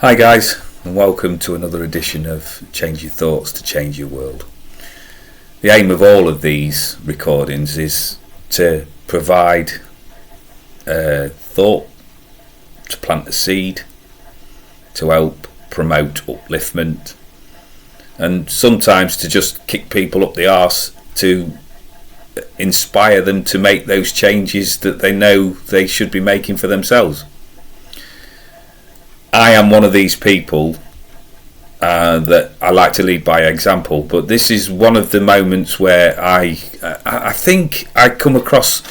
Hi guys, and welcome to another edition of Change Your Thoughts to Change Your World. The aim of all of these recordings is to provide thought, to plant a seed, to help promote upliftment, and sometimes to just kick people up the arse to inspire them to make those changes that they know they should be making for themselves. I am one of these people that I like to lead by example, but this is one of the moments where I think I come across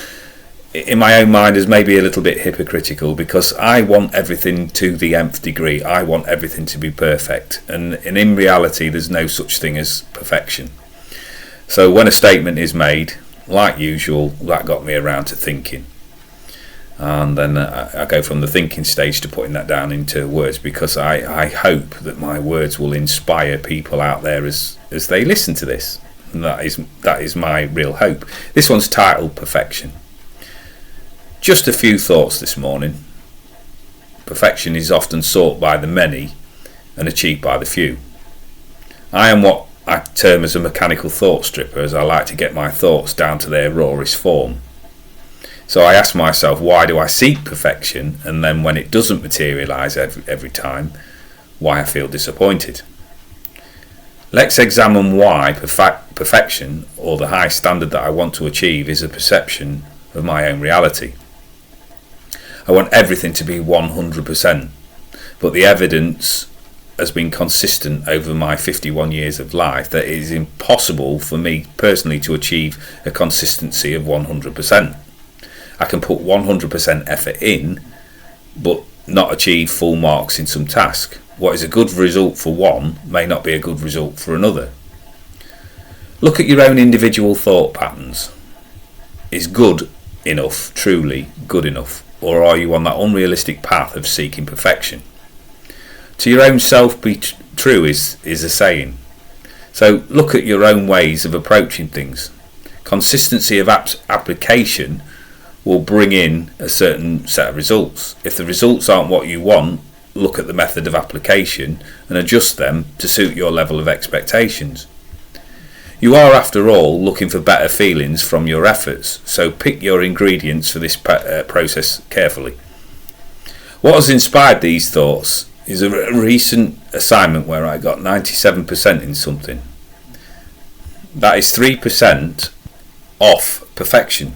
in my own mind as maybe a little bit hypocritical, because I want everything to the nth degree. I want everything to be perfect, and in reality there's no such thing as perfection. So when a statement is made, like usual, that got me around to thinking. And then I go from the thinking stage to putting that down into words, because I hope that my words will inspire people out there as they listen to this. And that is my real hope. This one's titled Perfection. Just a few thoughts this morning. Perfection is often sought by the many and achieved by the few. I am what I term as a mechanical thought stripper, as I like to get my thoughts down to their rawest form. So I ask myself, why do I seek perfection? And then when it doesn't materialise every time, why I feel disappointed. Let's examine why perfection, or the high standard that I want to achieve, is a perception of my own reality. I want everything to be 100%, but the evidence has been consistent over my 51 years of life that it is impossible for me personally to achieve a consistency of 100%. I can put 100% effort in, but not achieve full marks in some task. What is a good result for one may not be a good result for another. Look at your own individual thought patterns. Is good enough truly good enough, or are you on that unrealistic path of seeking perfection? To your own self be true is a saying. So look at your own ways of approaching things. Consistency of application will bring in a certain set of results. If the results aren't what you want, look at the method of application and adjust them to suit your level of expectations. You are, after all, looking for better feelings from your efforts, so pick your ingredients for this process carefully. What has inspired these thoughts is a recent assignment where I got 97% in something. That is 3% off perfection.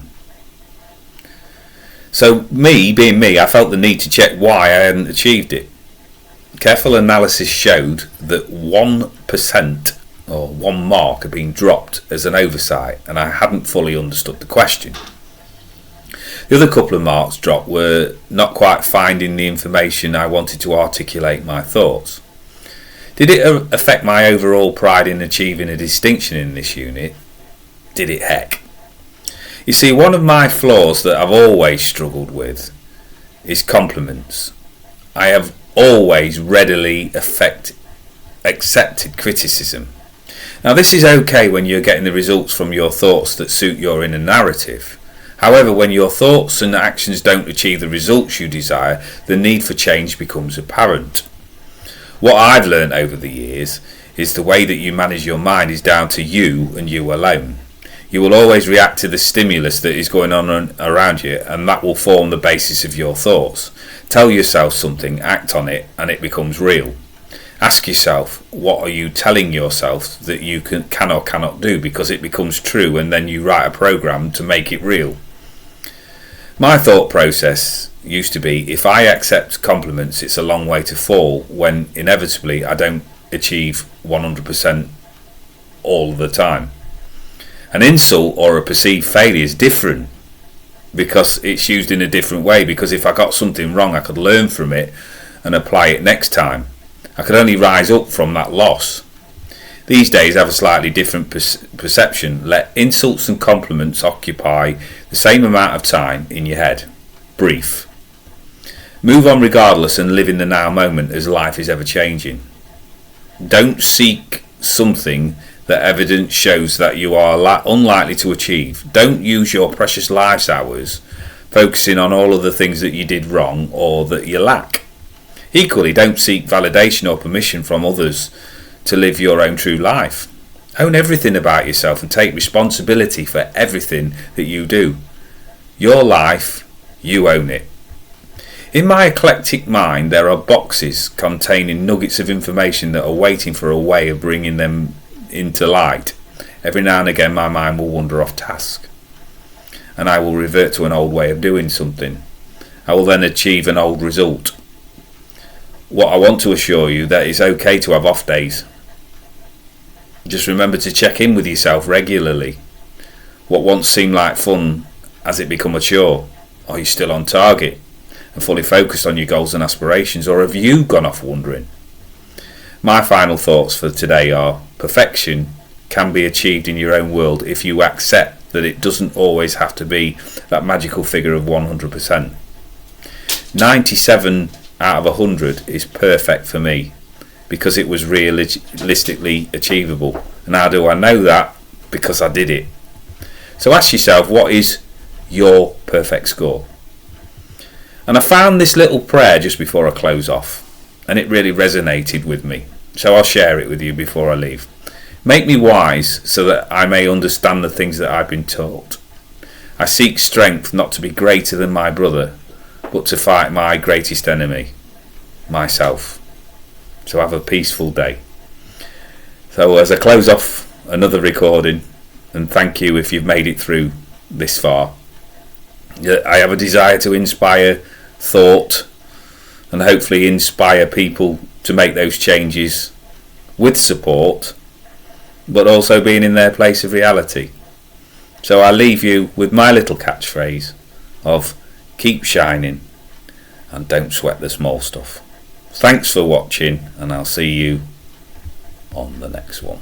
So me, being me, I felt the need to check why I hadn't achieved it. Careful analysis showed that 1% or 1 mark had been dropped as an oversight, and I hadn't fully understood the question. The other couple of marks dropped were not quite finding the information I wanted to articulate my thoughts. Did it affect my overall pride in achieving a distinction in this unit? Did it heck? You see, one of my flaws that I've always struggled with is compliments. I have always readily accepted criticism. Now, this is okay when you're getting the results from your thoughts that suit your inner narrative. However, when your thoughts and actions don't achieve the results you desire, the need for change becomes apparent. What I've learned over the years is the way that you manage your mind is down to you and you alone. You will always react to the stimulus that is going on around you, and that will form the basis of your thoughts. Tell yourself something, act on it, and it becomes real. Ask yourself, what are you telling yourself that you can or cannot do, because it becomes true, and then you write a program to make it real. My thought process used to be, if I accept compliments, it's a long way to fall, when inevitably I don't achieve 100% all the time. An insult or a perceived failure is different, because it's used in a different way, because if I got something wrong I could learn from it and apply it next time. I could only rise up from that loss. These days I have a slightly different perception. Let insults and compliments occupy the same amount of time in your head. Brief. Move on regardless and live in the now moment, as life is ever changing. Don't seek something that evidence shows that you are unlikely to achieve. Don't use your precious life's hours focusing on all of the things that you did wrong or that you lack. Equally, don't seek validation or permission from others to live your own true life. Own everything about yourself and take responsibility for everything that you do. Your life, you own it. In my eclectic mind, there are boxes containing nuggets of information that are waiting for a way of bringing them into light. Every now and again my mind will wander off task, and I will revert to an old way of doing something. I will then achieve an old result. What I want to assure you that it's okay to have off days. Just remember to check in with yourself regularly. What once seemed like fun, has it become a chore? Are you still on target and fully focused on your goals and aspirations, or have you gone off wandering? My final thoughts for today are: perfection can be achieved in your own world if you accept that it doesn't always have to be that magical figure of 100%. 97 out of 100 is perfect for me, because it was realistically achievable. And how do I know that? Because I did it. So ask yourself, what is your perfect score? And I found this little prayer just before I close off, and it really resonated with me. So I'll share it with you before I leave. Make me wise so that I may understand the things that I've been taught. I seek strength not to be greater than my brother, but to fight my greatest enemy, myself. So have a peaceful day. So as I close off another recording, and thank you if you've made it through this far, I have a desire to inspire thought and hopefully inspire people to make those changes with support, but also being in their place of reality. So I leave you with my little catchphrase of keep shining and don't sweat the small stuff. Thanks for watching, and I'll see you on the next one.